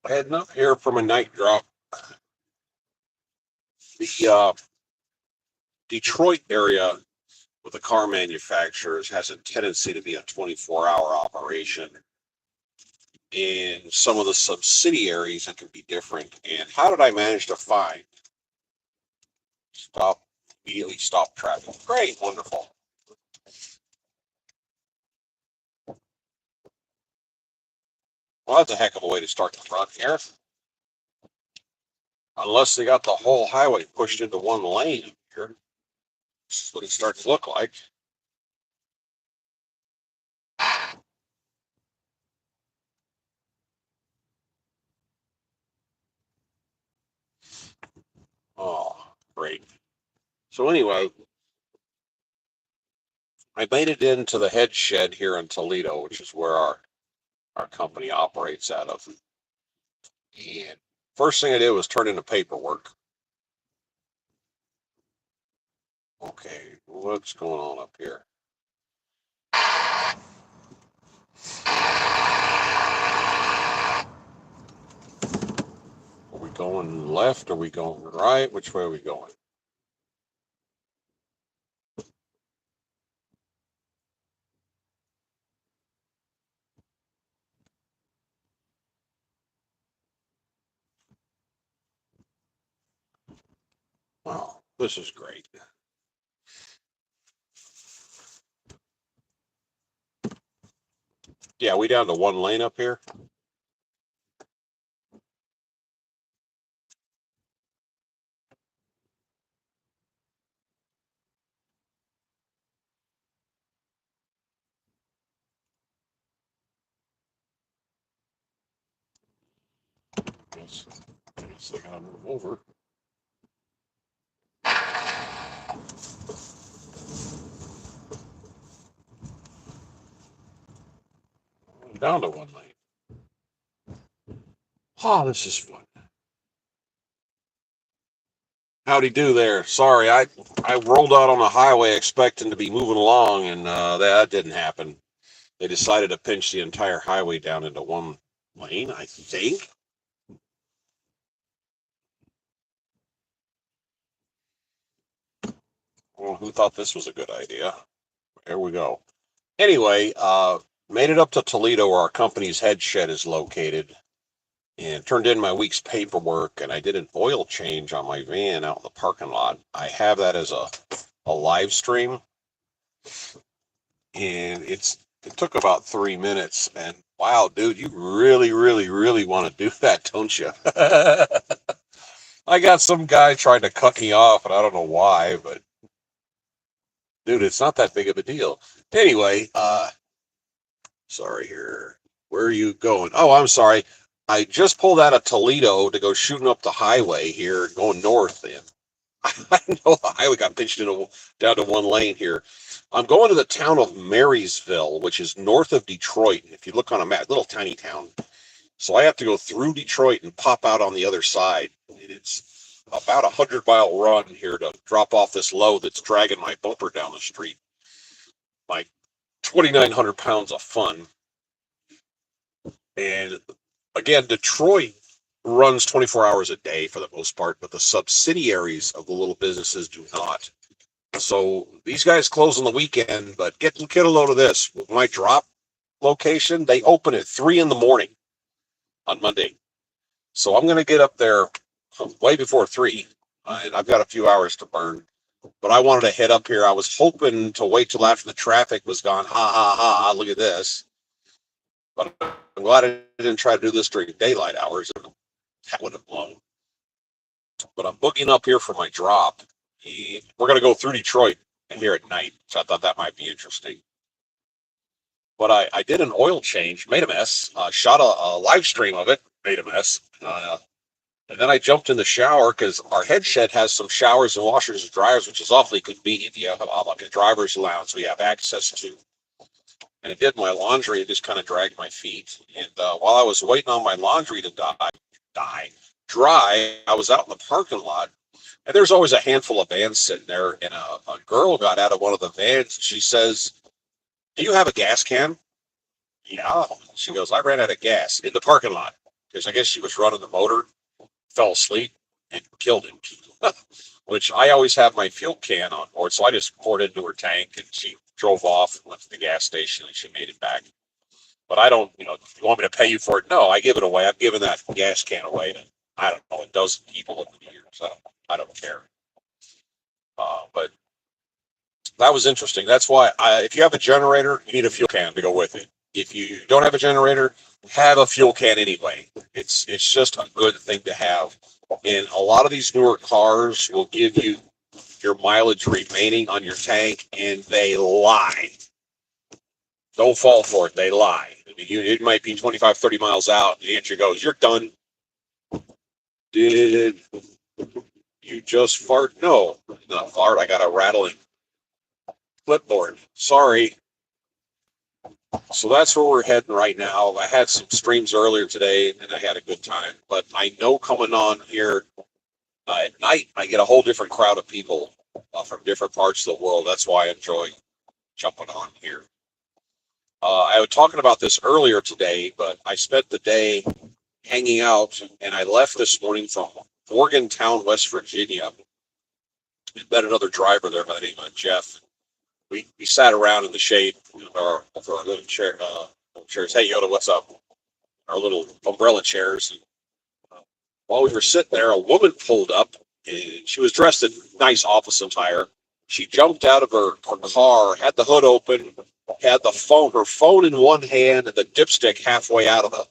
Heading up here from a night drop. The Detroit area with the car manufacturers has a tendency to be a 24-hour operation. In some of the subsidiaries, it can be different. And how did I manage to find stop immediately stop traffic? Great, wonderful. Well, that's a heck of a way to start the front here. Unless they got the whole highway pushed into one lane here. This is what it starts to look like. Oh, great. So anyway, I made it into the head shed here in Toledo, which is where our company operates out of. And first thing I did was turn in the paperwork. Okay, what's going on up here? Are we going left? Are we going right? Which way are we going? Wow, this is great. Yeah, we down to one lane up here. Yes, I guess I gotta move over. Down to one lane. Oh, this is fun. Howdy do there. Sorry, I rolled out on the highway expecting to be moving along, and that didn't happen. They decided to pinch the entire highway down into one lane, I think. Well, who thought this was a good idea? There we go. Anyway, made it up to Toledo where our company's head shed is located and turned in my week's paperwork, and I did an oil change on my van out in the parking lot. I have that as a live stream, and it took about 3 minutes. And wow, dude, you really, really, really want to do that, don't you? I got some guy trying to cut me off, and I don't know why, but dude, it's not that big of a deal. Anyway, sorry here. Where are you going? Oh, I'm sorry. I just pulled out of Toledo to go shooting up the highway here, going north. And I know the highway got pinched down to one lane here. I'm going to the town of Marysville, which is north of Detroit. If you look on a map, little tiny town. So I have to go through Detroit and pop out on the other side. It's about 100-mile run here to drop off this load that's dragging my bumper down the street. Like 2,900 pounds of fun. And again, Detroit runs 24 hours a day for the most part, but the subsidiaries of the little businesses do not. So these guys close on the weekend, but get a load of this. With my drop location, they open at 3 in the morning on Monday. So I'm going to get up there way before 3. And I've got a few hours to burn. But I wanted to head up here. I was hoping to wait till after the traffic was gone. Ha, ha, ha, look at this. But I'm glad I didn't try to do this during daylight hours. That would have blown. But I'm booking up here for my drop. We're going to go through Detroit and here at night. So I thought that might be interesting. But I did an oil change, made a mess, shot a live stream of it, made a mess. And then I jumped in the shower because our head shed has some showers and washers and dryers, which is awfully convenient. You have like a driver's lounge we have access to. And I did my laundry and just kind of dragged my feet. And while I was waiting on my laundry to dry, I was out in the parking lot. And there's always a handful of vans sitting there. And a girl got out of one of the vans. And she says, "Do you have a gas can?" Yeah. She goes, "I ran out of gas in the parking lot." because I guess she was running the motor, fell asleep, and killed him. Which I always have my fuel can on board, so I just poured into her tank, and she drove off and went to the gas station, and she made it back. But I don't, if you want me to pay you for it, no, I give it away. I'm giving that gas can away to, I don't know, a dozen people in the year, so I don't care. But that was interesting. That's why if you have a generator, you need a fuel can to go with it. If you don't have a generator, have a fuel can anyway. It's just a good thing to have. And a lot of these newer cars will give you your mileage remaining on your tank, and they lie. Don't fall for it. They lie. I mean, it might be 25, 30 miles out. And the answer goes, you're done. Did you just fart? No, not fart. I got a rattling clipboard. Sorry. So that's where we're heading right now. I had some streams earlier today, and I had a good time. But I know coming on here at night, I get a whole different crowd of people from different parts of the world. That's why I enjoy jumping on here. I was talking about this earlier today, but I spent the day hanging out, and I left this morning from Morgantown, West Virginia. I met another driver there by the name of Jeff. We sat around in the shade of our little chairs. Hey, Yoda, what's up? Our little umbrella chairs. And, while we were sitting there, a woman pulled up, and she was dressed in nice office attire. She jumped out of her car, had the hood open, had her phone in one hand, and the dipstick halfway out of the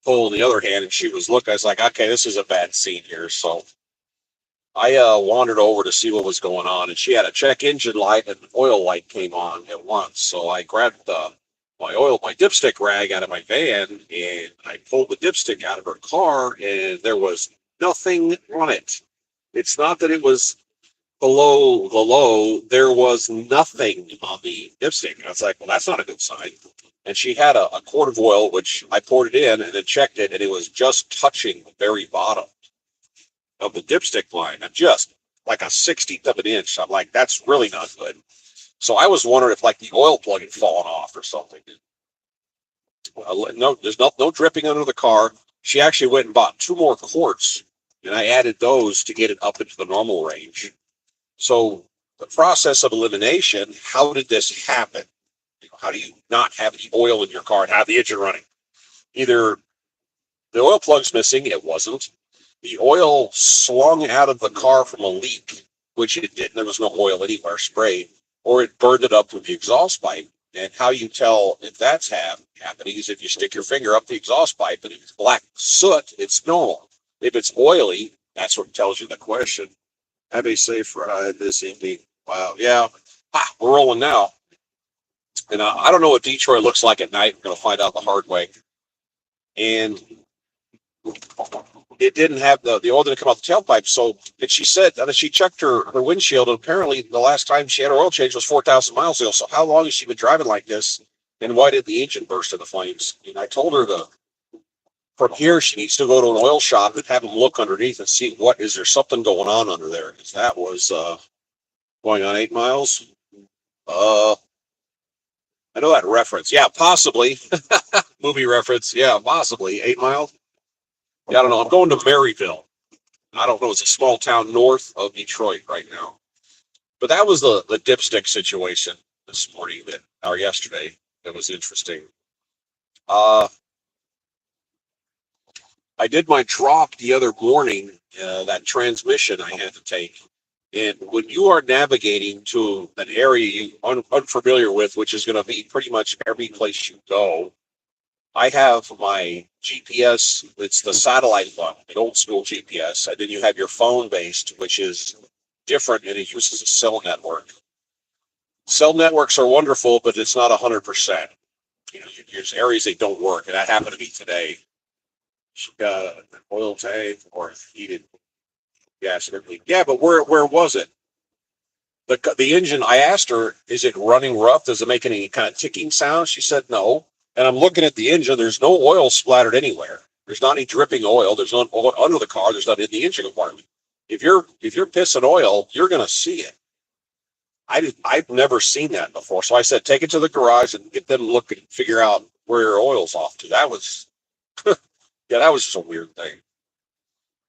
hole in the other hand. And she was looking. I was like, okay, this is a bad scene here. So I wandered over to see what was going on, and she had a check engine light and an oil light came on at once. So I grabbed my dipstick rag out of my van, and I pulled the dipstick out of her car, and there was nothing on it. It's not that it was below the low, there was nothing on the dipstick. And I was like, well, that's not a good sign. And she had a quart of oil, which I poured it in and then checked it, and it was just touching the very bottom of the dipstick line. I'm just like a 60th of an inch. I'm like, that's really not good. So I was wondering if like the oil plug had fallen off or something. No, there's no dripping under the car. She actually went and bought 2 more quarts, and I added those to get it up into the normal range. So the process of elimination, how did this happen? How do you not have the oil in your car and have the engine running? Either the oil plug's missing, it wasn't. The oil slung out of the car from a leak, which it didn't. There was no oil anywhere sprayed, or it burned it up with the exhaust pipe. And how you tell if that's happening is if you stick your finger up the exhaust pipe, and if it's black soot, it's normal. If it's oily, that's what tells you the question. Have a safe ride this evening. Wow, yeah, we're rolling now. And I don't know what Detroit looks like at night. We're going to find out the hard way. And it didn't have the oil didn't come out the tailpipe. So she said that she checked her windshield, and apparently the last time she had her oil change was 4,000 miles ago. So how long has she been driving like this? And why did the engine burst into flames? And I told her from here she needs to go to an oil shop and have them look underneath and see is there something going on under there, because that was going on 8 miles. I know that reference. Yeah, possibly. Movie reference. Yeah, possibly. 8 miles. Yeah, I don't know. I'm going to Maryville. I don't know. It's a small town north of Detroit right now. But that was the dipstick situation this morning or yesterday. That was interesting. I did my drop the other morning, that transmission I had to take. And when you are navigating to an area you're unfamiliar with, which is going to be pretty much every place you go, I have my GPS. It's the satellite one, the old school GPS. And then you have your phone based, which is different, and it uses a cell network. Cell networks are wonderful, but it's not 100%. There's areas they don't work, and that happened to me today. She got an oil tank or heated gas. Yeah, but where was it? The engine, I asked her, is it running rough? Does it make any kind of ticking sound? She said no. And I'm looking at the engine. There's no oil splattered anywhere. There's not any dripping oil. There's none under the car. There's none in the engine compartment. If you're pissing oil, you're going to see it. I've never seen that before. So I said, take it to the garage and get them to look and figure out where your oil's off to. That was Yeah, that was just a weird thing.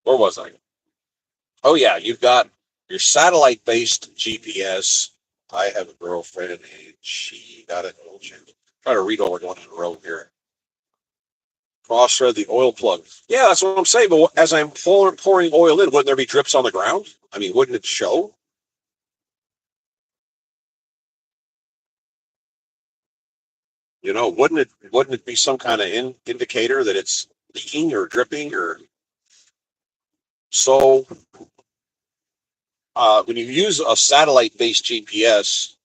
Where was I? Oh yeah, you've got your satellite-based GPS. I have a girlfriend, and she got it. Try to read all we're going on the road here. Cross-thread the oil plug. Yeah, that's what I'm saying. But as I'm pouring oil in, wouldn't there be drips on the ground? I mean, wouldn't it show? Wouldn't it be some kind of indicator that it's leaking or dripping or so? When you use a satellite-based GPS,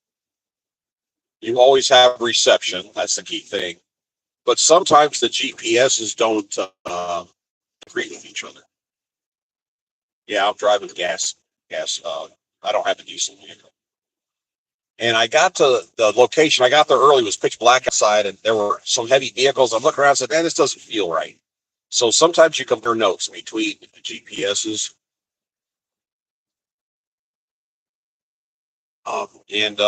you always have reception. That's the key thing. But sometimes the GPSs don't agree with each other. Yeah, I'm driving gas. I don't have a diesel vehicle. And I got to the location. I got there early. It was pitch black outside, and there were some heavy vehicles. I'm looking around and said, "Man, this doesn't feel right." So sometimes you compare notes between the GPSs, and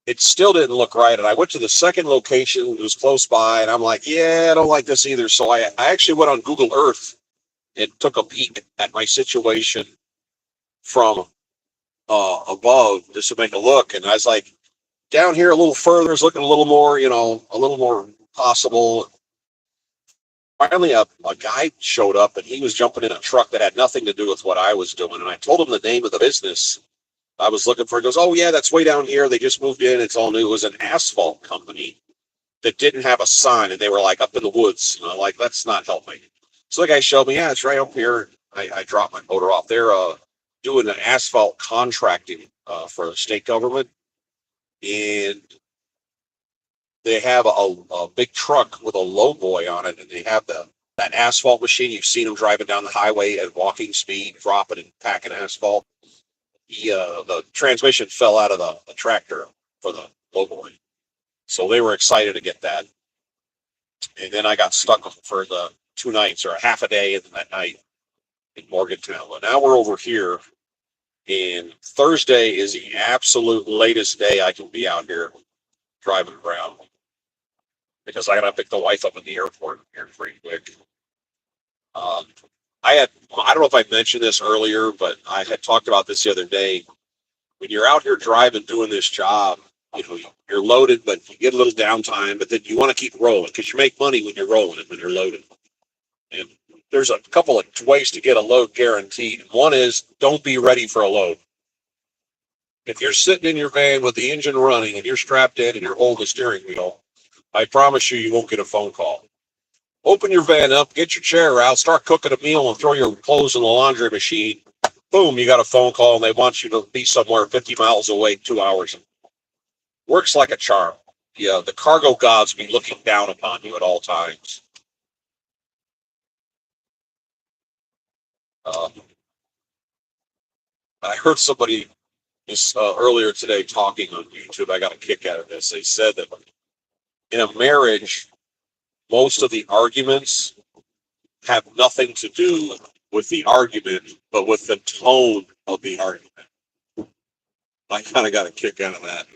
it still didn't look right. And I went to the second location. It was close by, and I'm like, "Yeah, I don't like this either." So I actually went on Google Earth and took a peek at my situation from above just to make a look. And I was like, down here a little further is looking a little more, a little more possible. Finally, a guy showed up and he was jumping in a truck that had nothing to do with what I was doing. And I told him the name of the business I was looking for. He goes, "Oh, yeah, that's way down here. They just moved in. It's all new." It was an asphalt company that didn't have a sign, and they were like up in the woods. And I'm like, that's not helping. So the guy showed me, yeah, it's right up here. I dropped my motor off. They're doing an asphalt contracting for the state government. And they have a big truck with a low boy on it, and they have that asphalt machine. You've seen them driving down the highway at walking speed, dropping and packing asphalt. The transmission fell out of the tractor for the low boy, so they were excited to get that. And then I got stuck for the 2 nights or a half a day, and that night in Morgantown. But now we're over here, and Thursday is the absolute latest day I can be out here driving around because I got to pick the wife up at the airport here pretty quick. Um, I don't know if I mentioned this earlier, but I had talked about this the other day. When you're out here driving, doing this job, you're loaded, but you get a little downtime, but then you want to keep rolling because you make money when you're rolling and when you're loaded. And there's a couple of ways to get a load guaranteed. One is don't be ready for a load. If you're sitting in your van with the engine running and you're strapped in and you're holding the steering wheel, I promise you won't get a phone call. Open your van up, get your chair out, start cooking a meal, and throw your clothes in the laundry machine. Boom, you got a phone call, and they want you to be somewhere 50 miles away, 2 hours. Works like a charm. Yeah, the cargo gods be looking down upon you at all times. Uh, I heard somebody this earlier today talking on YouTube. I got a kick out of this. They said that in a marriage, most of the arguments have nothing to do with the argument, but with the tone of the argument. I kind of got a kick out of that.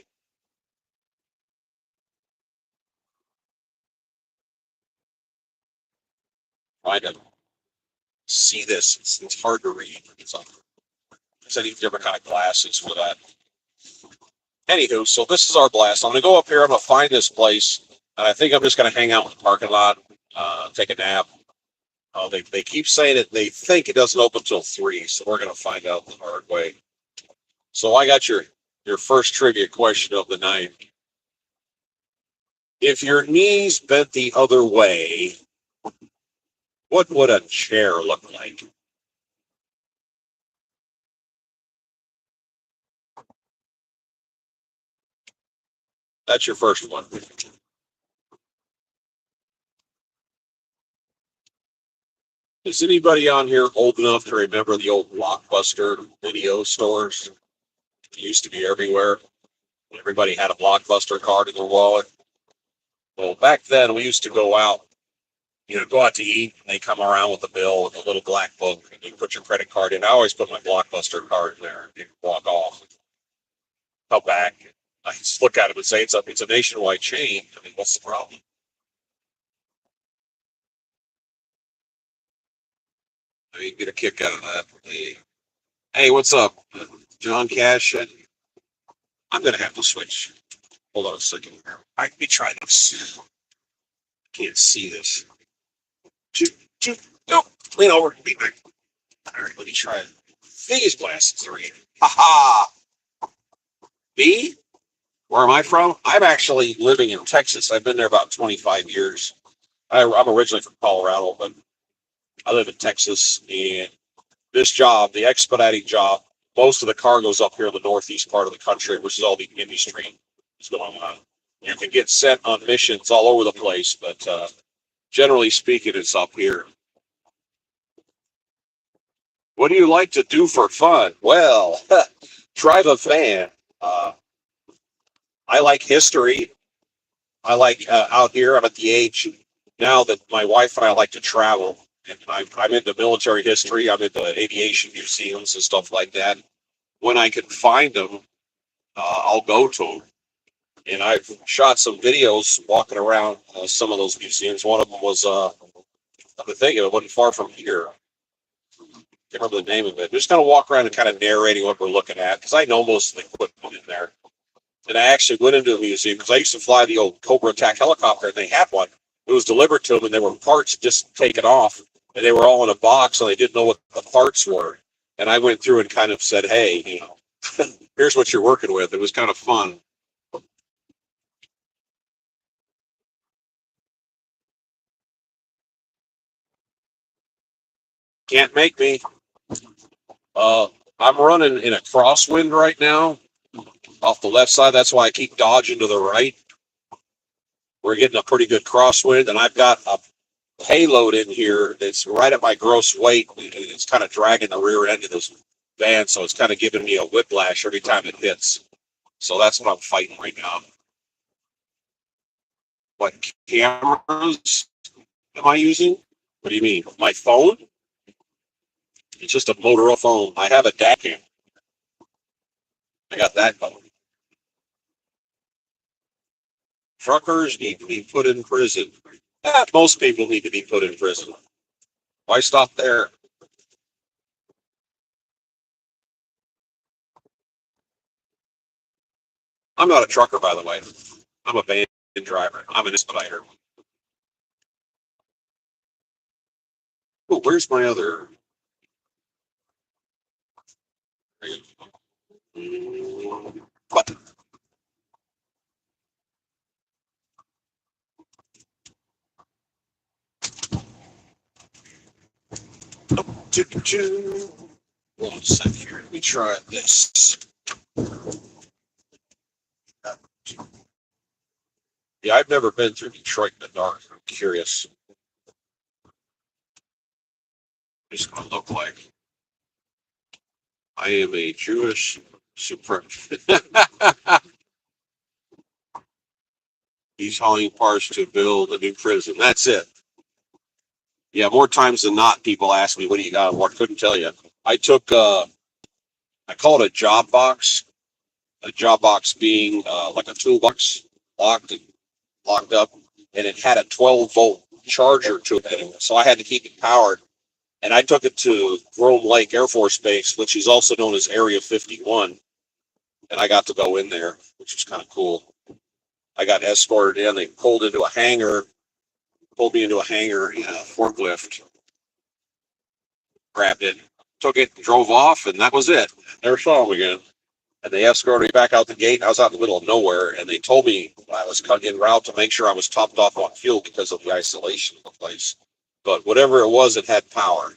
Trying to see this. It's hard to read. I need different kind of glasses for that. Anywho, so this is our blast. I'm going to go up here. I'm going to find this place. And I think I'm just going to hang out in the parking lot, take a nap. They keep saying it. They think it doesn't open till 3, so we're going to find out the hard way. So I got your first trivia question of the night. If your knees bent the other way, what would a chair look like? That's your first one. Is anybody on here old enough to remember the old Blockbuster video stores? It used to be everywhere. Everybody had a Blockbuster card in their wallet. Well, back then we used to go out, go out to eat, and they come around with a bill with a little black book, and you put your credit card in. I always put my Blockbuster card in there. You walk off, come back. I just look at it and say it's a nationwide chain. I mean, what's the problem? I get a kick out of that. Hey, what's up, John Cash? I'm gonna have to switch. Hold on a second. Let me try this. Can't see this. Choo, choo. No, lean over. Be back. All right, let me try it. Biggest glasses. Three. Ha ha. B. Where am I from? I'm actually living in Texas. I've been there about 25 years. I'm originally from Colorado, but I live in Texas. And this job, the expediting job, most of the cargo's up here in the northeast part of the country, which is all the industry is going on. You can get sent on missions all over the place, but generally speaking, it's up here. What do you like to do for fun? Well, drive a van. Uh, I like history. I like out here. I'm at the age now that my wife and I like to travel, and I'm into military history. I'm into aviation museums and stuff like that. When I can find them, I'll go to them. And I've shot some videos walking around some of those museums. One of them was, I think it wasn't far from here. Can't remember the name of it. Just kind of walk around and kind of narrating what we're looking at because I know most of the equipment in there. And I actually went into the museum because I used to fly the old Cobra attack helicopter, and they had one. It was delivered to them, and there were parts just taken off, and they were all in a box, and they didn't know what the parts were. And I went through and kind of said, "Hey, here's what you're working with." It was kind of fun. Can't make me. Uh, I'm running in a crosswind right now off the left side. That's why I keep dodging to the right. We're getting a pretty good crosswind, and I've got a payload in here that's right at my gross weight. It's kind of dragging the rear end of this van, so it's kind of giving me a whiplash every time it hits. So that's what I'm fighting right now. What cameras am I using? What do you mean? My phone? It's just a Motorola phone. I have a DAC cam. I got that phone. Truckers need to be put in prison. Most people need to be put in prison. Why stop there? I'm not a trucker, by the way. I'm a van driver. I'm an expediter. Oh, where's my other? What? One sec here. Let me try this. Yeah, I've never been through Detroit in the dark. I'm curious. It's going to look like I am a Jewish supremacist. He's hauling parts to build a new prison. That's it. Yeah, more times than not, people ask me, "What do you got?" What couldn't tell you. I took, I call it a job box. A job box being like a toolbox, locked locked up, and it had a 12-volt charger to it. So I had to keep it powered. And I took it to Rome Lake Air Force Base, which is also known as Area 51. And I got to go in there, which was kind of cool. I got escorted in. They pulled me into a hangar in a forklift, grabbed it, took it, drove off, and that was it. Never saw them again. And they escorted me back out the gate. I was out in the middle of nowhere, and they told me I was en route to make sure I was topped off on fuel because of the isolation of the place. But whatever it was, it had power.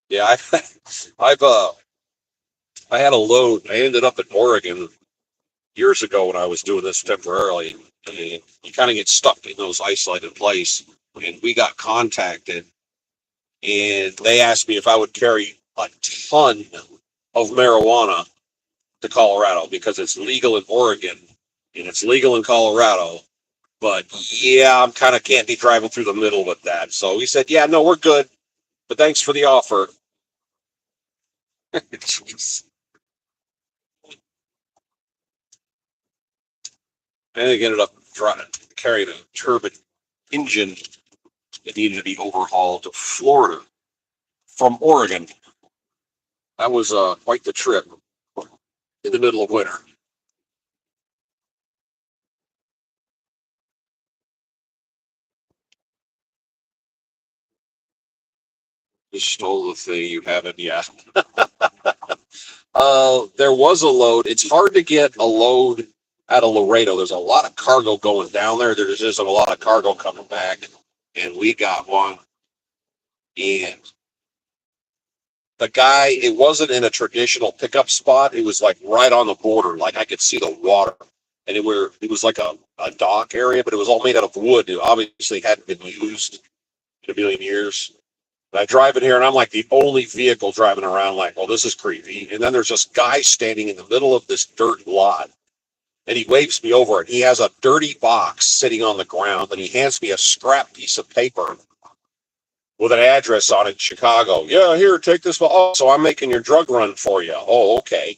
Yeah, I've I had a load. I ended up in Oregon years ago when I was doing this temporarily, and you kind of get stuck in those isolated places. And we got contacted, and they asked me if I would carry a ton of marijuana to Colorado because it's legal in Oregon and it's legal in Colorado. But yeah, I'm kind of can't be driving through the middle with that. So he said, "Yeah, no, we're good, but thanks for the offer." Jeez. And they ended up carrying a turbine engine that needed to be overhauled to Florida from Oregon. That was quite the trip in the middle of winter. Just stole the thing you haven't yet. There was a load. It's hard to get a load out of Laredo. There's a lot of cargo going down there. There's just a lot of cargo coming back, and we got one. And the guy, it wasn't in a traditional pickup spot. It was like right on the border. Like I could see the water, and it was like a dock area, but it was all made out of wood. It obviously hadn't been used in a million years. And I drive in here, and I'm like the only vehicle driving around. Like, well, this is creepy. And then there's this guy standing in the middle of this dirt lot, and he waves me over, and he has a dirty box sitting on the ground, and he hands me a scrap piece of paper with an address on it in Chicago. Yeah, here, take this. Oh, so I'm making your drug run for you. Oh, okay.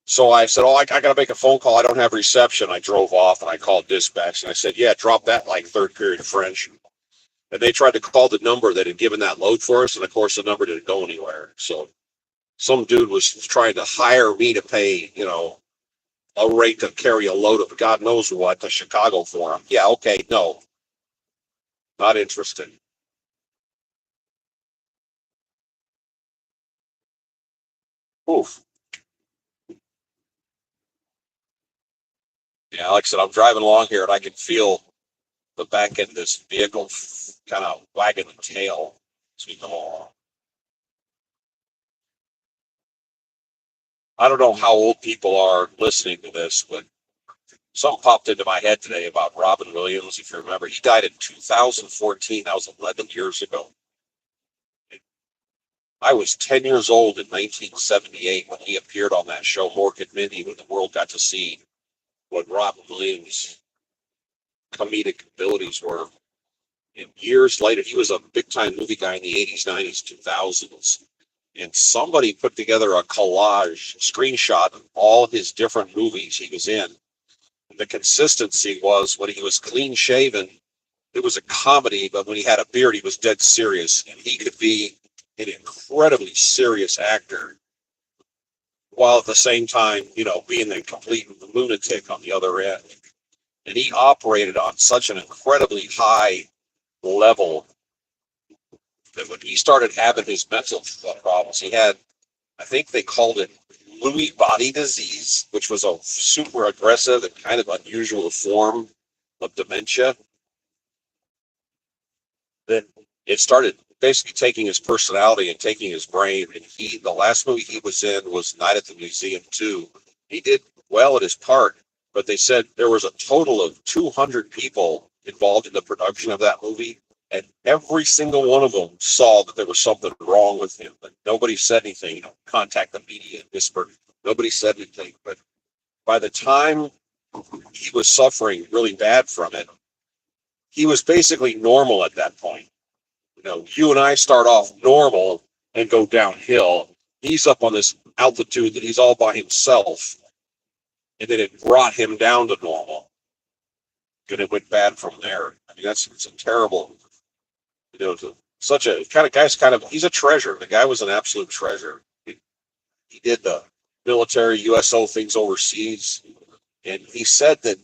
So I said, oh, I got to make a phone call. I don't have reception. I drove off and I called dispatch and I said, yeah, drop that like third period French. And they tried to call the number that had given that load for us. And of course, the number didn't go anywhere. So some dude was trying to hire me to pay, a rate to carry a load of God knows what to Chicago for him. Yeah, okay, no, not interested. Oof. Yeah, like I said, I'm driving along here and I can feel the back end of this vehicle kind of wagging the tail as we go along. I don't know how old people are listening to this, but something popped into my head today about Robin Williams. If you remember, he died in 2014. That was 11 years ago. I was 10 years old in 1978 when he appeared on that show, Mork and Mindy, when the world got to see what Robin Williams' comedic abilities were. And years later, he was a big time movie guy in the 80s, 90s, 2000s. And somebody put together a collage screenshot of all his different movies he was in. And the consistency was when he was clean shaven, it was a comedy, but when he had a beard, he was dead serious. And he could be an incredibly serious actor while at the same time, being a complete lunatic on the other end. And he operated on such an incredibly high level that when he started having his mental problems, he had, I think they called it Lewy body disease, which was a super aggressive and kind of unusual form of dementia. Then it started basically taking his personality and taking his brain. And the last movie he was in was Night at the Museum 2. He did well at his part, but they said there was a total of 200 people involved in the production of that movie. And every single one of them saw that there was something wrong with him. But nobody said anything. Contact the media and whisper. Nobody said anything. But by the time he was suffering really bad from it, he was basically normal at that point. You and I start off normal and go downhill. He's up on this altitude that he's all by himself. And then it brought him down to normal. And it went bad from there. I mean, it's a terrible, such a kind of guy's he's a treasure. The guy was an absolute treasure. He did the military USO things overseas. And he said that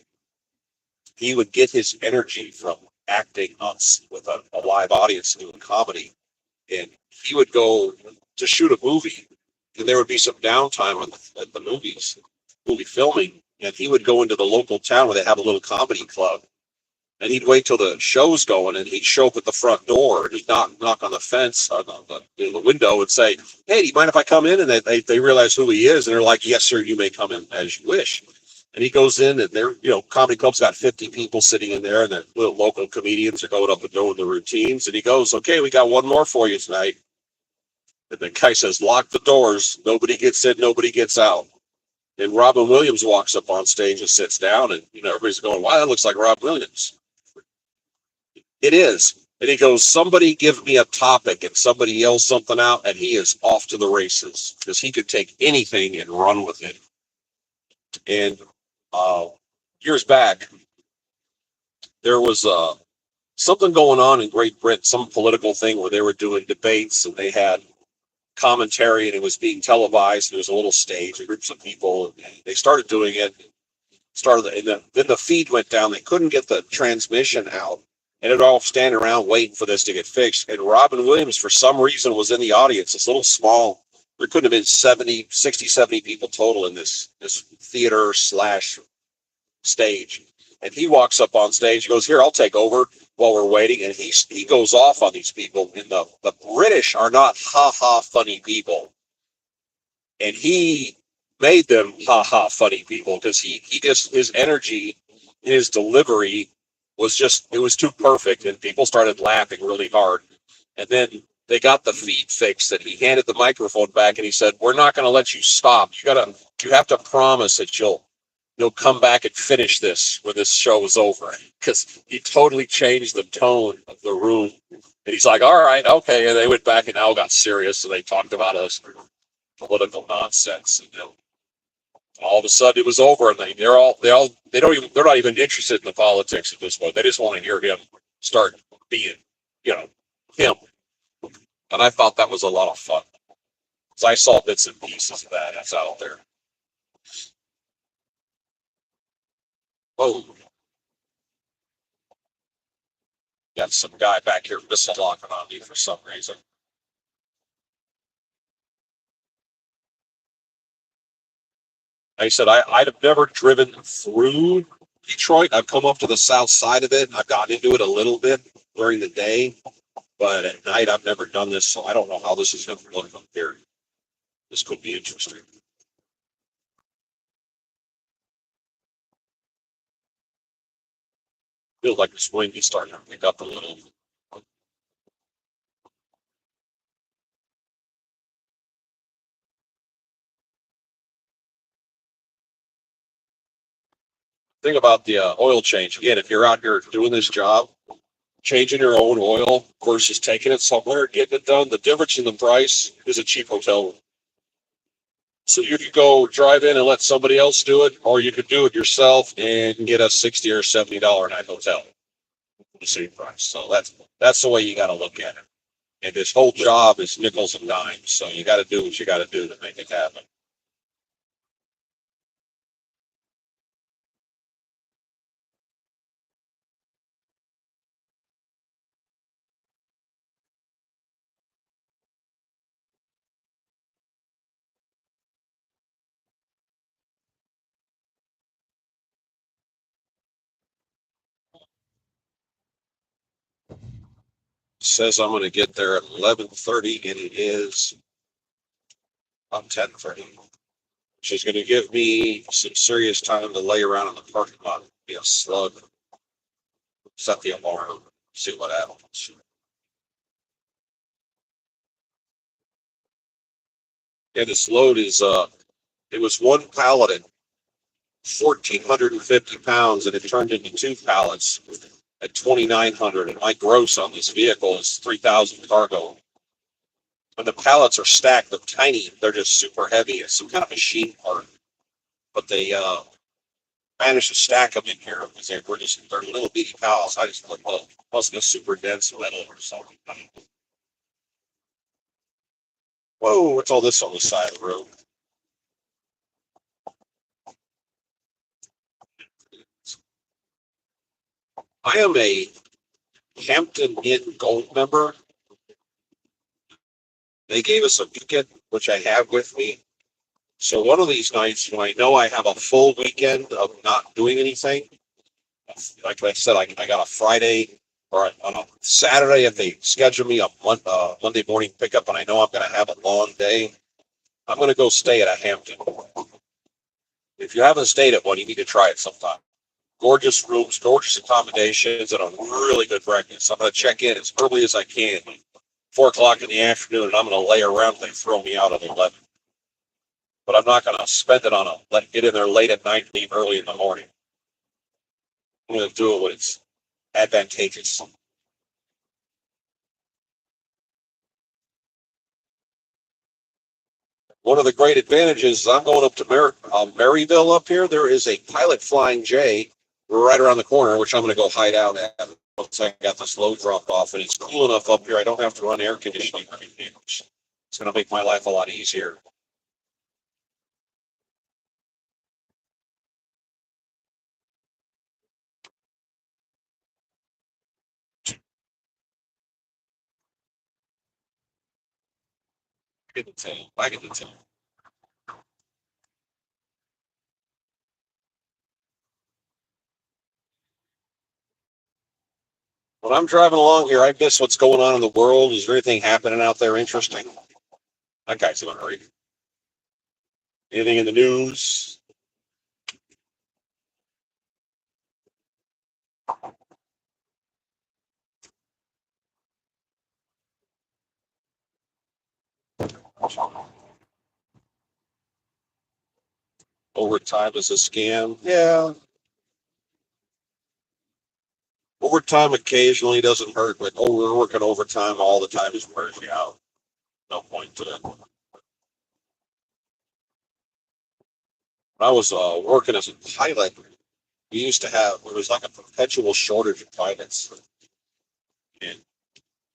he would get his energy from acting with a live audience doing comedy. And he would go to shoot a movie, and there would be some downtime at the movie filming, and he would go into the local town where they have a little comedy club, and he'd wait till the show's going, and he'd show up at the front door, and he'd knock on the fence, on the window, and say, "Hey, do you mind if I come in?" And they realize who he is, and they're like, "Yes, sir, you may come in as you wish." And he goes in, and comedy club's got 50 people sitting in there, and the little local comedians are going up and doing the routines. And he goes, "Okay, we got one more for you tonight." And the guy says, "Lock the doors. Nobody gets in, nobody gets out." And Robin Williams walks up on stage and sits down, and everybody's going, "Wow, that looks like Robin Williams." It is. And he goes, "Somebody give me a topic," and somebody yells something out, and he is off to the races because he could take anything and run with it. And years back, there was something going on in Great Britain, some political thing where they were doing debates and they had commentary and it was being televised. There was a little stage, groups of people, and they started doing it. Then the feed went down. They couldn't get the transmission out, and it all standing around waiting for this to get fixed. And Robin Williams, for some reason, was in the audience. This little small. There couldn't have been 70, 60, 70 people total in this theater slash stage. And he walks up on stage. He goes, "Here, I'll take over while we're waiting." And he goes off on these people. And the British are not ha ha funny people, and he made them ha ha funny people because he just his energy, his delivery was just it was too perfect, and people started laughing really hard. And then they got the feed fixed, and he handed the microphone back, and he said, "We're not going to let you stop. You have to promise that you'll come back and finish this when this show is over," because he totally changed the tone of the room. And he's like, "All right, okay," and they went back and all got serious, and they talked about us political nonsense, and then all of a sudden it was over, and they're not even interested in the politics at this point. They just want to hear him start being, you know, him. And I thought that was a lot of fun. So I saw bits and pieces of that. That's out there. Oh, got some guy back here missile locking on me for some reason. Like I said, I'd have never driven through Detroit. I've come up to the south side of it. I've gotten into it a little bit during the day, but at night I've never done this, so I don't know how this is going to look up there. This could be interesting. Feels like this wind is starting to pick up a little. Thing about the oil change again, if you're out here doing this job, changing your own oil versus taking it somewhere, getting it done, the difference in the price is a cheap hotel room. So you could go drive in and let somebody else do it, or you could do it yourself and get a $60 or $70 a night hotel for the same price. So that's the way you got to look at it. And this whole job is nickels and dimes. So you got to do what you got to do to make it happen. It says I'm going to get there at 11:30, and it is about 10:30. Which is going to give me some serious time to lay around in the parking lot, be a slug, set the alarm, see what happens. Yeah, this load is it was one pallet at 1,450 pounds, and it turned into two pallets at 2,900. And my gross on this vehicle is 3,000 cargo. And the pallets are stacked. They're tiny. They're just super heavy. It's some kind of machine part, but they managed to stack them in here because they're little bitty pallets. I just thought, well, must be super dense metal or something. Whoa, what's all this on the side of the road? I am a Hampton Inn Gold member. They gave us a weekend, which I have with me. So one of these nights, when I know I have a full weekend of not doing anything, like I said, I got a Friday or on a Saturday if they schedule me a Monday morning pickup, and I know I'm going to have a long day, I'm going to go stay at a Hampton. If you haven't stayed at one, you need to try it sometime. Gorgeous rooms, gorgeous accommodations, and a really good breakfast. I'm going to check in as early as I can, 4 o'clock in the afternoon, and I'm going to lay around and they throw me out at 11. But I'm not going to spend it on get in there late at night, leave early in the morning. I'm going to do it when it's advantageous. One of the great advantages is I'm going up to Maryville up here. There is a pilot flying J right around the corner, which I'm going to go hide out at once I got this load dropped off. And it's cool enough up here, I don't have to run air conditioning or anything. It's going to make my life a lot easier. I get the tail. I get the tail. When I'm driving along here, I miss what's going on in the world. Is there anything happening out there interesting? That guy's in a hurry. Anything in the news? Overtime is a scam. Yeah, overtime occasionally doesn't hurt, but we're working overtime all the time is wearing me out. No point to it. When I was working as a pilot, we used to have, there was like a perpetual shortage of pilots. And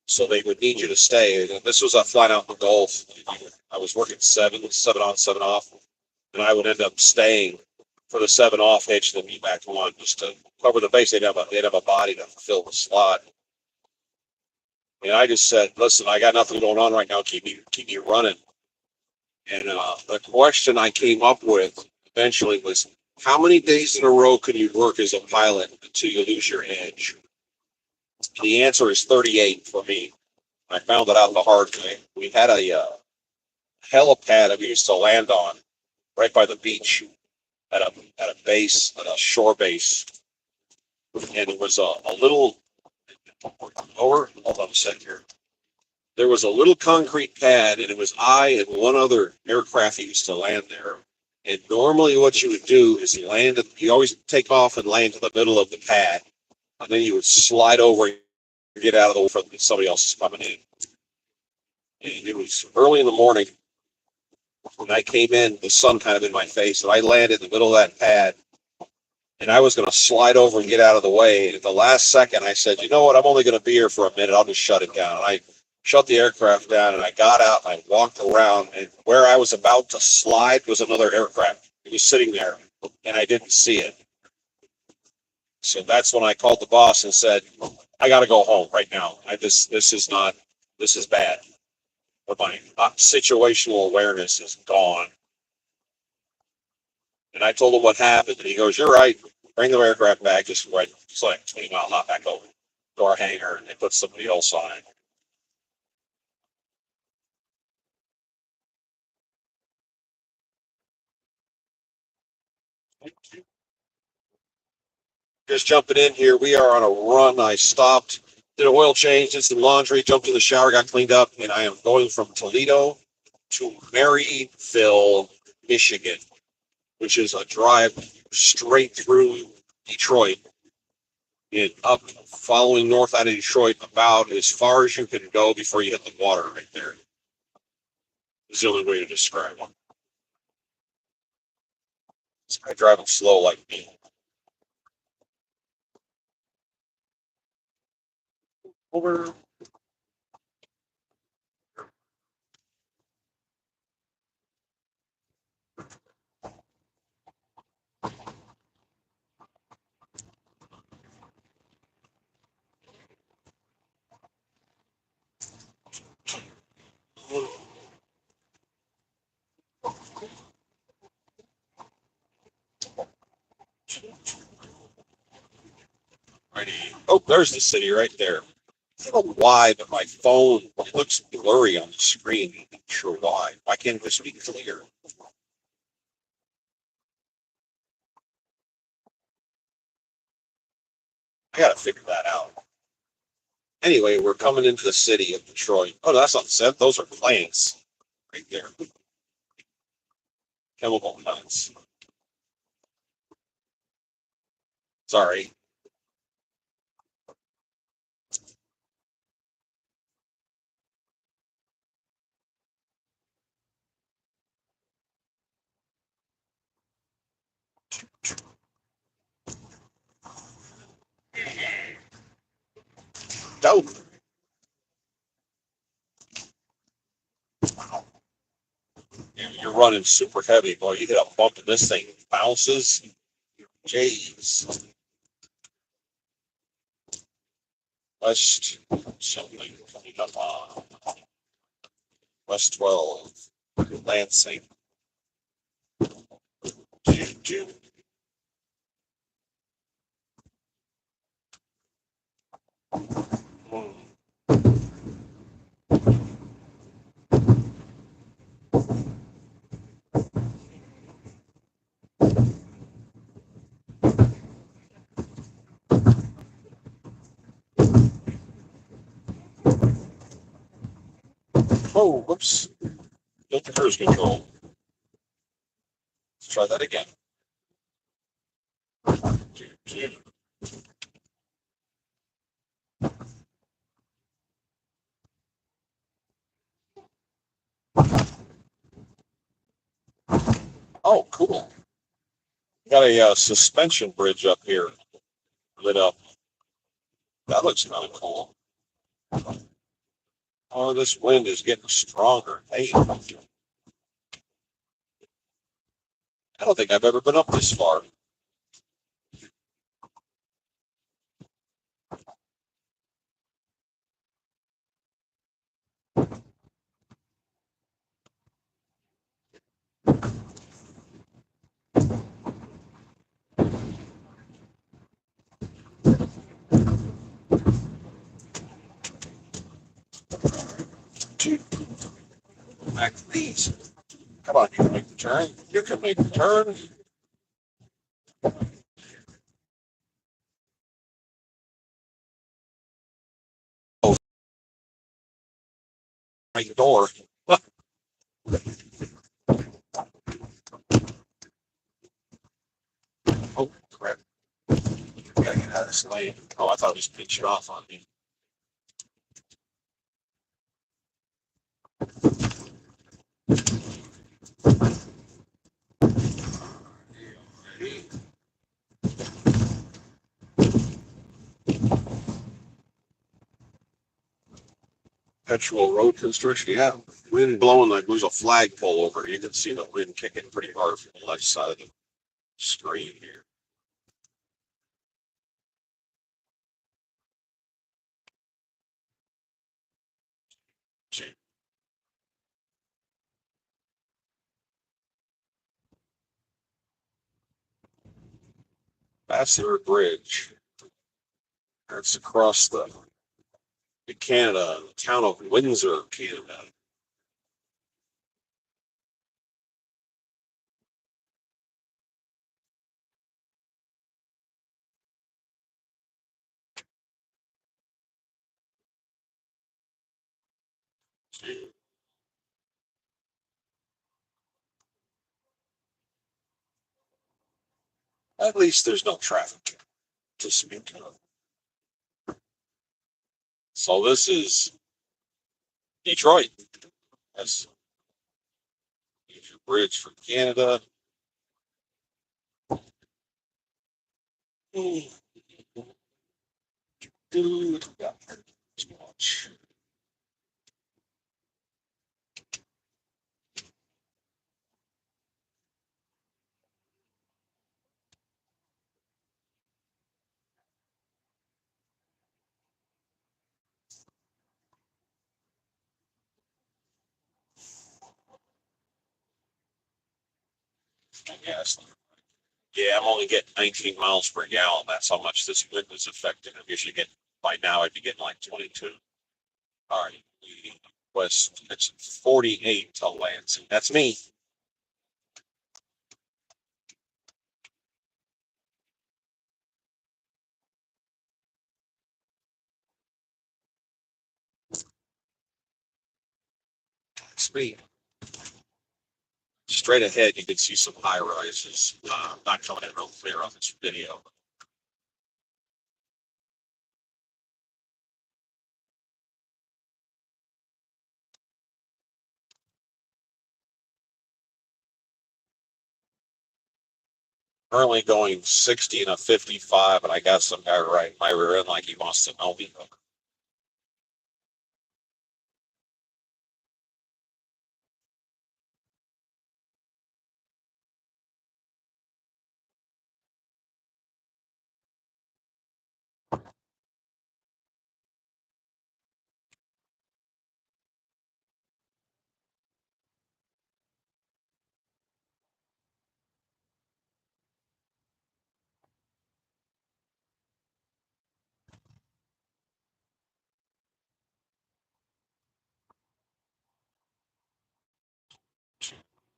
so they would need you to stay. And this was a flight out in the Gulf. I was working seven on, seven off. And I would end up staying for the seven off hitch to be back to one just to cover the base. They'd have a body to fill the slot. And I just said, listen, I got nothing going on right now. Keep me running. And the question I came up with eventually was, how many days in a row can you work as a pilot until you lose your edge? And the answer is 38 for me. I found it out the hard way. We had a helipad that we used to land on right by the beach at a base, at a shore base, and it was a little lower. Hold on a second here. There was a little concrete pad, and it was I and one other aircraft that used to land there. And normally, what you would do is you always take off and land in the middle of the pad, and then you would slide over and get out of the way from somebody else is coming in. And it was early in the morning when I came in, the sun kind of in my face, and I landed in the middle of that pad. And I was going to slide over and get out of the way. And at the last second, I said, you know what? I'm only going to be here for a minute. I'll just shut it down. And I shut the aircraft down, and I got out and I walked around. And where I was about to slide was another aircraft. It was sitting there, and I didn't see it. So that's when I called the boss and said, I got to go home right now. This is bad. But my situational awareness is gone. And I told him what happened, and he goes, "You're right. Bring the aircraft back. Just right, it's like 20 mile hop back over to our hangar, and they put somebody else on it." Just jumping in here, we are on a run. I stopped, did an oil change, did some laundry, jumped in the shower, got cleaned up, and I am going from Toledo to Maryville, Michigan, which is a drive straight through Detroit and up, following north out of Detroit about as far as you can go before you hit the water right there. Is the only way to describe it. This guy driving slow like me. Over. Righty. Oh, there's the city right there. I don't know why, but my phone looks blurry on the screen. I'm not sure why. Why can't this be clear? I gotta figure that out. Anyway, we're coming into the city of Detroit. Oh, that's not set. Those are plants right there. Chemical plants. Sorry. out. You're running super heavy, boy. You hit a bump and this thing bounces. Jeez. West something coming up on West 12. Lansing. Choo-choo. Oh, whoops. Get the cruise control. Let's try that again. Choo-choo. Oh, cool. Got a suspension bridge up here lit up. That looks kind of cool. Oh, this wind is getting stronger. Hey, I don't think I've ever been up this far. Back to these. Come on, you can make the turn. You can make the turn. Oh, make the door. Oh, crap. Gotta get out of this lane. Oh, I thought it was pitched off on me. Perpetual road construction. Yeah, wind blowing like there's a flagpole over. You can see the wind kicking pretty hard from the left side of the screen here. Vassar Bridge. That's across the Canada, the town of Windsor, Canada. At least there's no traffic to speak of. So this is Detroit. That's your bridge for Canada. Dude, yes. Yeah, I'm only getting 19 miles per gallon. That's how much this wind is affecting. I'm usually getting, by now, I'd be getting like 22. All right. West, it's 48 to Lansing. That's me. That's me. Straight ahead, you can see some high rises. Not coming in real clear on this video. Currently going 60 and a 55, and I got some guy right in my rear end like he wants to know me.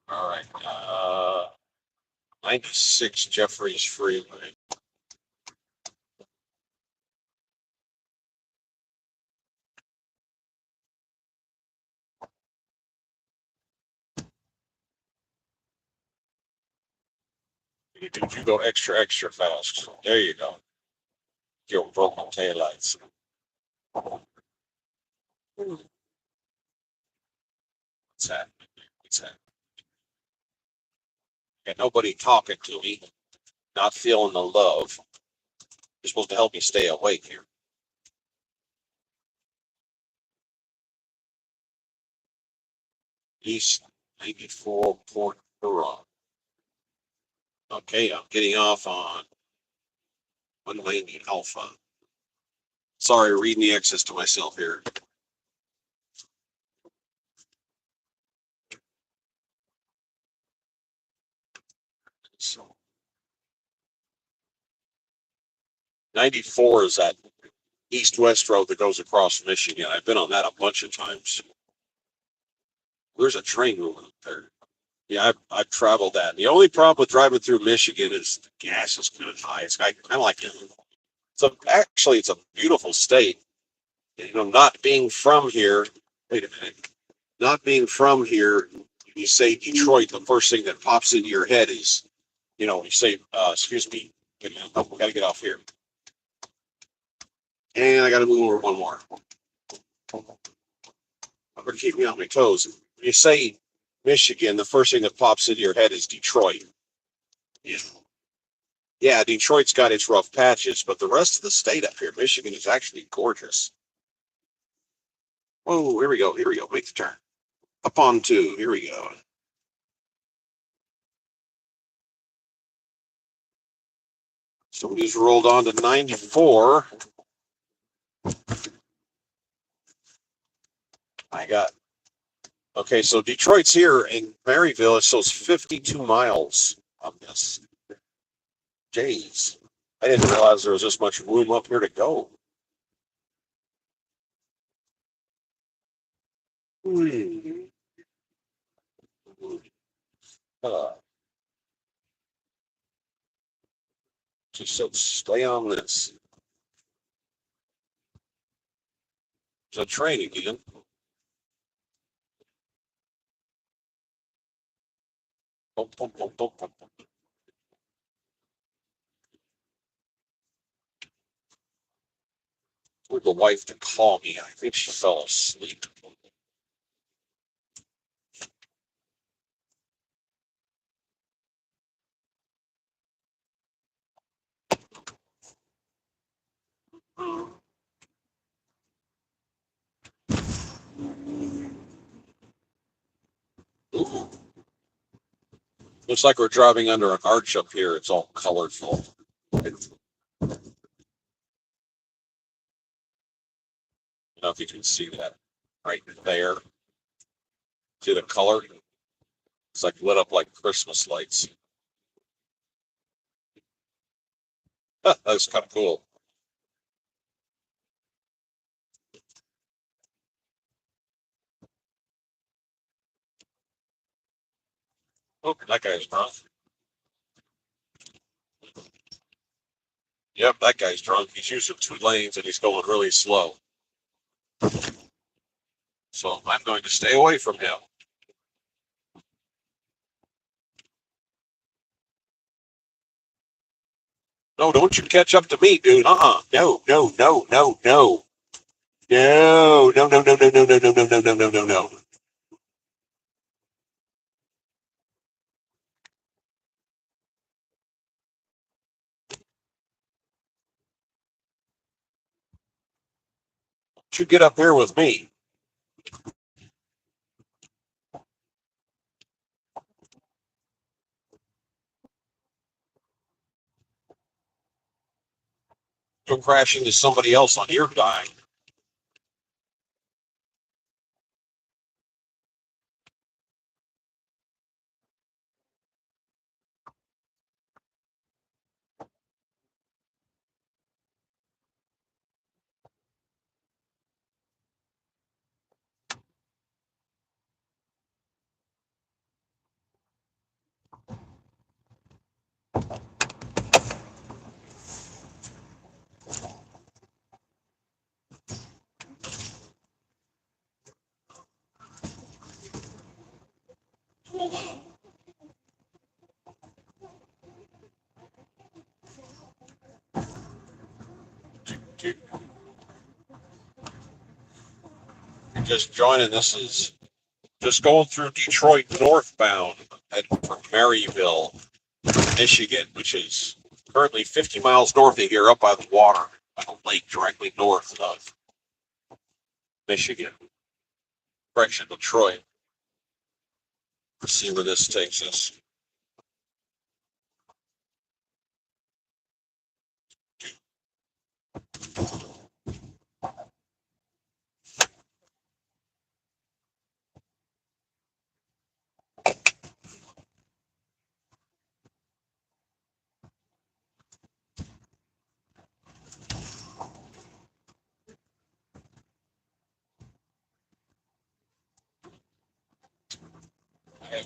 All right. 96 Jeffries Freeway. You go extra, extra fast. There you go. Your broken taillights. What's that? What's that? Got nobody talking to me. Not feeling the love. You're supposed to help me stay awake here. East 94 Port Huron. Okay, I'm getting off on 190 Alpha. Sorry, reading the access to myself here. So 94 is that east-west road that goes across Michigan. I've been on that a bunch of times. There's a train moving up there. Yeah, I've traveled that. The only problem with driving through Michigan is the gas is kind of high. It's kind of like so. Actually, it's a beautiful state. You know, not being from here. Wait a minute. Not being from here, you say Detroit. The first thing that pops into your head is, you say, "Excuse me, oh, we got to get off here," and I got to move over one more. I'm gonna keep me on my toes. When you say Michigan, the first thing that pops into your head is Detroit. Yeah. Yeah, Detroit's got its rough patches, but the rest of the state up here, Michigan, is actually gorgeous. Oh, here we go. Here we go. Make the turn. Up on two. Here we go. So we just rolled on to 94. I got, okay, so Detroit's here in Maryville. It shows 52 miles on this. Jeez. I didn't realize there was this much room up here to go. Hmm. Uh, so stay on this. It's a train again. Boom, boom, boom, boom, boom. With the wife to call me. I think she fell asleep. Ooh. Looks like we're driving under an arch up here. It's all colorful. I don't know if you can see that right there. See the color? It's like lit up like Christmas lights. That's kind of cool. Oh, that guy's drunk. Yep, that guy's drunk. He's using two lanes and he's going really slow. So I'm going to stay away from him. No, don't you catch up to me, dude. No, no, no, no, no. No, no, no, no, no, no, no, no, no, no, no, no, no, no. Don't you get up here with me. You're crashing into somebody else on your dime. you're just joining, this is just going through Detroit northbound, heading for Maryville, Michigan, which is currently 50 miles north of here, up by the water, by the lake directly north of Michigan. Correction, Detroit. Let's see where this takes us.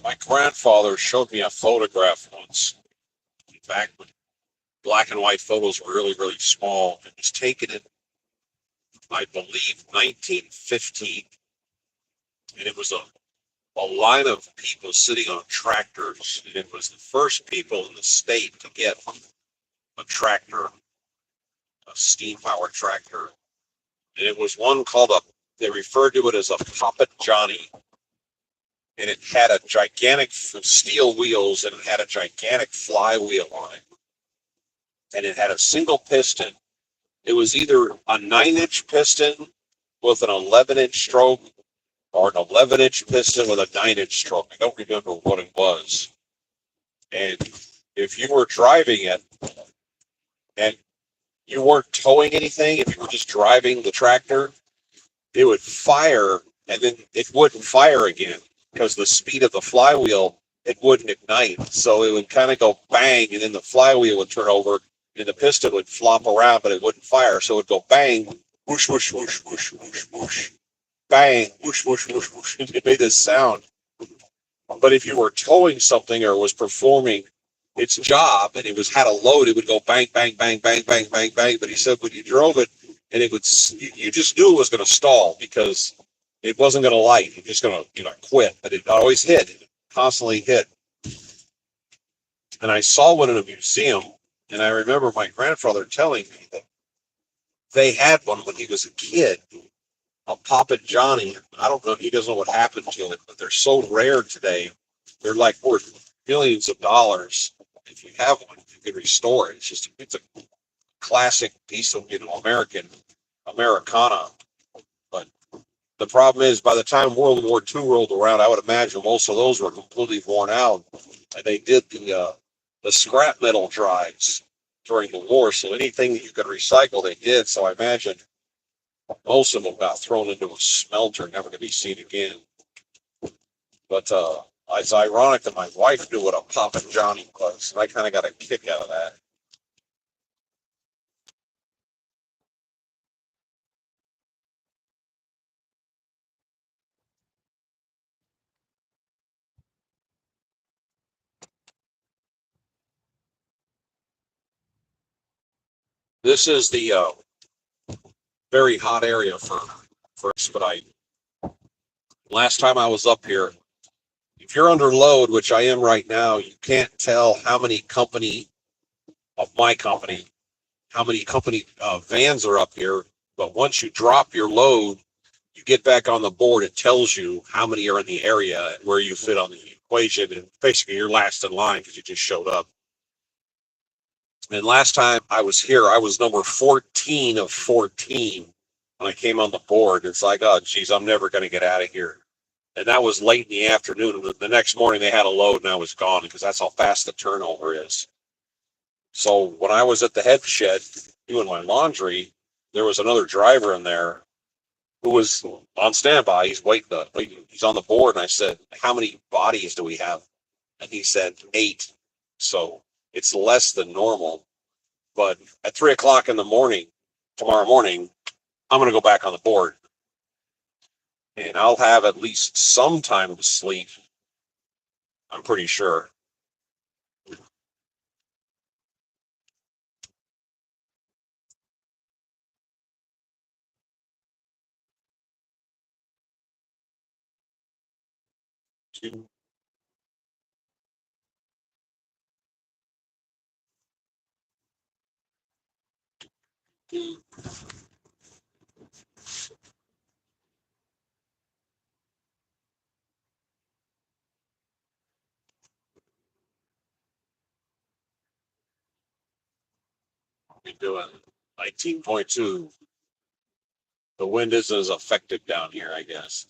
My grandfather showed me a photograph once, back when black and white photos were really, really small. It was taken in, I believe, 1915, and it was a line of people sitting on tractors. And it was the first people in the state to get a tractor, a steam powered tractor. And it was one called they referred to it as a Poppet Johnny. And it had a gigantic steel wheels and it had a gigantic flywheel on it. And it had a single piston. It was either a 9-inch piston with an 11-inch stroke or an 11-inch piston with a 9-inch stroke. I don't remember what it was. And if you were driving it and you weren't towing anything, if you were just driving the tractor, it would fire and then it wouldn't fire again because the speed of the flywheel, it wouldn't ignite. So it would kind of go bang and then the flywheel would turn over and the piston would flop around, but it wouldn't fire. So it would go bang, whoosh, whoosh, whoosh, whoosh, whoosh, whoosh, bang, whoosh, whoosh, whoosh, whoosh. It made this sound. But if you were towing something or was performing its job and it was had a load, it would go bang, bang, bang, bang, bang, bang, bang. But he said when you drove it and it would, you just knew it was going to stall because it wasn't going to light. It was just going to, quit. But it always hit, it constantly hit. And I saw one in a museum, and I remember my grandfather telling me that they had one when he was a kid, a Poppet Johnny. I don't know, he doesn't know what happened to it, but they're so rare today. They're like worth millions of dollars. If you have one, you can restore it. It's a classic piece of Americana. But the problem is, by the time World War II rolled around, I would imagine most of those were completely worn out. And they did the scrap metal drives during the war, so anything that you could recycle, they did. So I imagine most of them got thrown into a smelter, never to be seen again. But it's ironic that my wife knew what a Poppin' Johnny was, and I kind of got a kick out of that. This is the very hot area for Expedite. Last time I was up here, if you're under load, which I am right now, you can't tell how many company of my company, how many company vans are up here. But once you drop your load, you get back on the board. It tells you how many are in the area and where you fit on the equation. And basically, you're last in line because you just showed up. And last time I was here, I was number 14 of 14 when I came on the board. It's like, oh, geez, I'm never going to get out of here. And that was late in the afternoon. The next morning, they had a load, and I was gone because that's how fast the turnover is. So when I was at the head shed doing my laundry, there was another driver in there who was on standby. He's waiting. He's on the board, and I said, "How many bodies do we have?" And he said 8. So it's less than normal. But at 3 o'clock in the morning, tomorrow morning, I'm going to go back on the board, and I'll have at least some time to sleep. I'm pretty sure. doing? 19.2. The wind isn't as effective down here, I guess.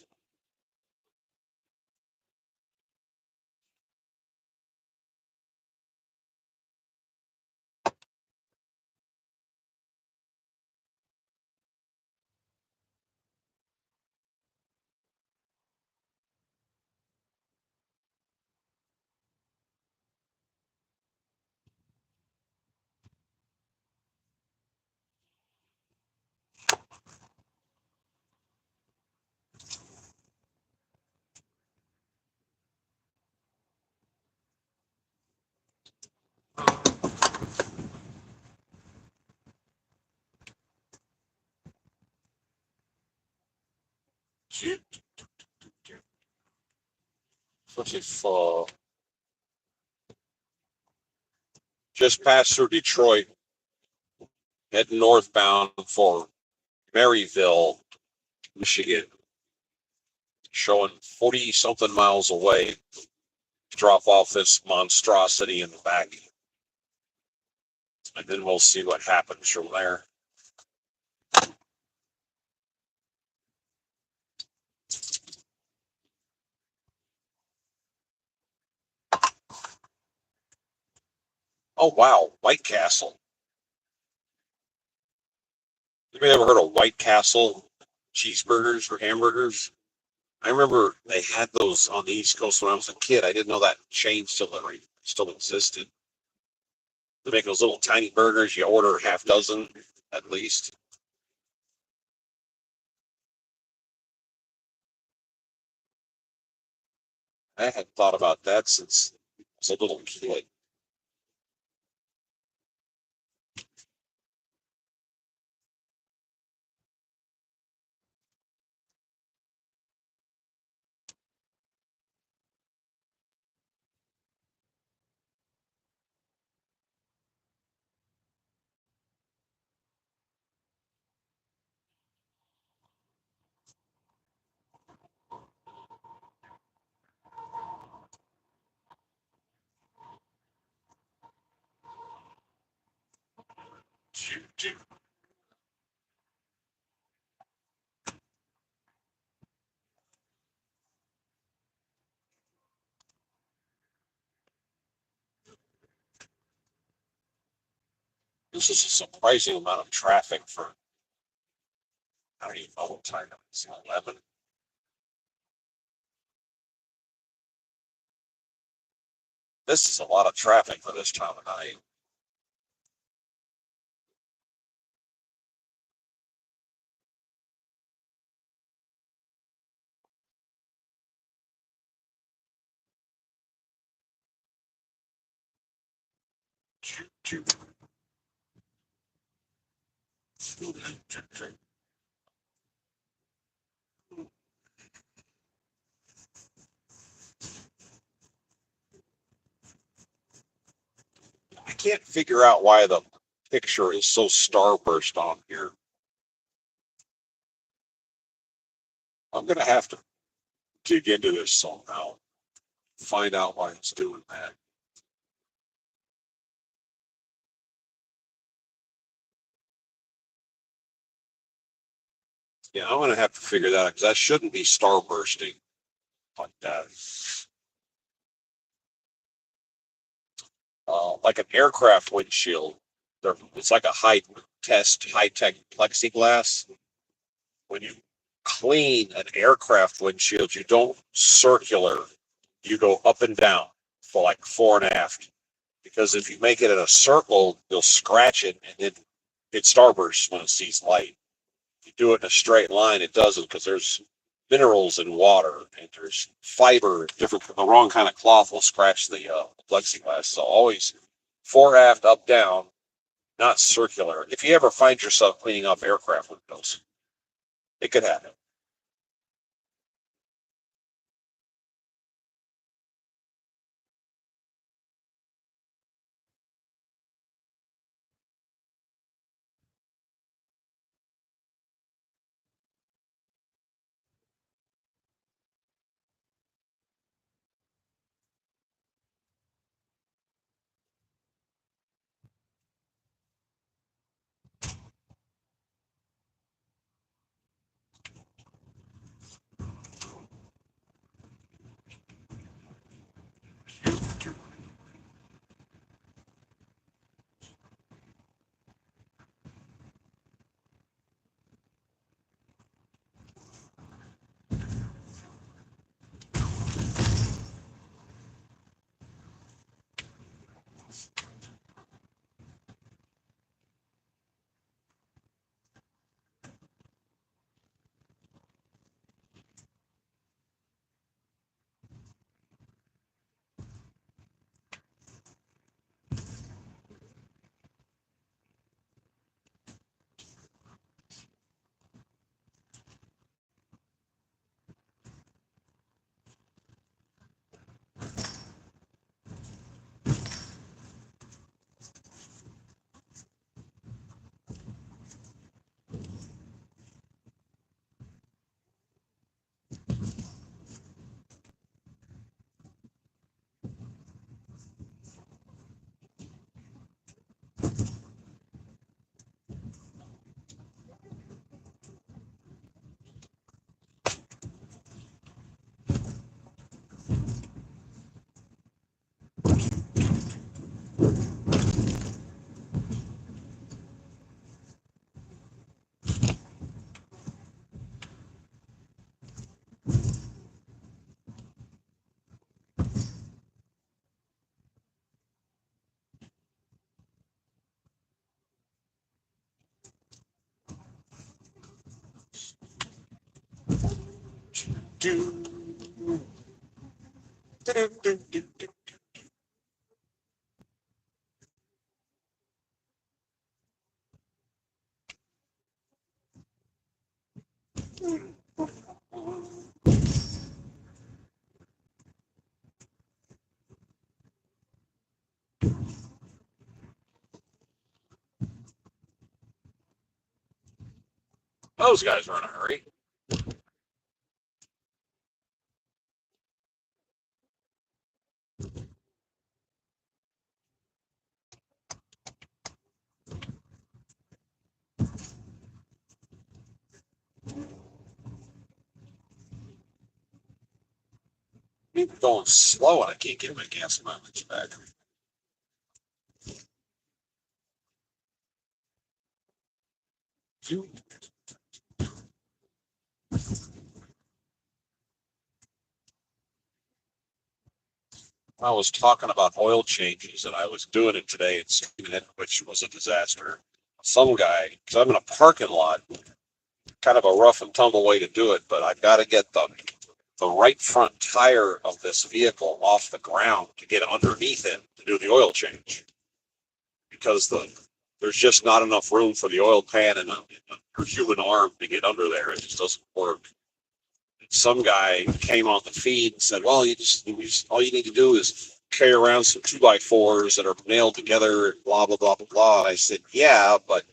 Just passed through Detroit, heading northbound for Maryville, Michigan, showing 40 something miles away. Drop off this monstrosity in the back, and then we'll see what happens from there. Oh wow, White Castle. Have you ever heard of White Castle cheeseburgers or hamburgers? I remember they had those on the East Coast when I was a kid. I didn't know that chain still existed. They make those little tiny burgers. You order half dozen at least. I had thought about that since I was a little kid. This is a surprising amount of traffic for, I don't even know what time it is, 11. This is a lot of traffic for this time of night. I can't figure out why the picture is so starburst on here. I'm gonna have to dig into this somehow, find out why it's doing that. Yeah, I'm gonna have to figure that out because that shouldn't be starbursting like that. Like an aircraft windshield, it's like a high tech plexiglass. When you clean an aircraft windshield, you don't circular, you go up and down for like fore and aft. Because if you make it in a circle, you'll scratch it and it starbursts when it sees light. If you do it in a straight line, it doesn't because there's minerals in water and there's fiber. Different, the wrong kind of cloth will scratch the plexiglass. So always fore aft, up down, not circular. If you ever find yourself cleaning off aircraft windows, it could happen. Those guys are in a hurry. I'm going slow and I can't get my gas mileage back. I was talking about oil changes and I was doing it today at Stevenage, which was a disaster. Some guy, because I'm in a parking lot, kind of a rough and tumble way to do it, but I've got to get the right front tire of this vehicle off the ground to get underneath it to do the oil change because there's just not enough room for the oil pan and a human arm to get under there. It just doesn't work. Some guy came on the feed and said, "Well, all you need to do is carry around some 2x4s that are nailed together, and blah blah blah blah blah." And I said, "Yeah, but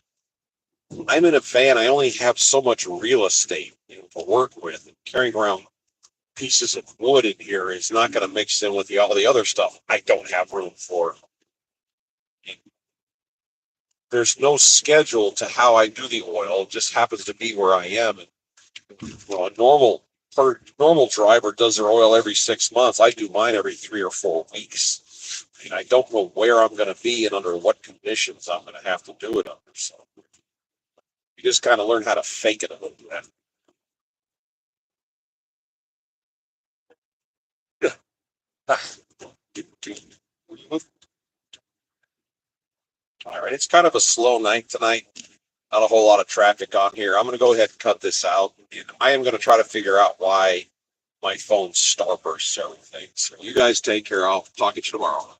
I'm in a van. I only have so much real estate, to work with. And carrying around pieces of wood in here is not going to mix in with all the other stuff I don't have room for. There's no schedule to how I do the oil. It just happens to be where I am. And, a normal driver does their oil every 6 months. I do mine every 3 or 4 weeks. And I don't know where I'm going to be and under what conditions I'm going to have to do it under. So you just kind of learn how to fake it a little bit. All right, it's kind of a slow night tonight. Not a whole lot of traffic on here. I'm going to go ahead and cut this out. And I am going to try to figure out why my phone starbursts everything. So you guys take care. I'll talk to you tomorrow.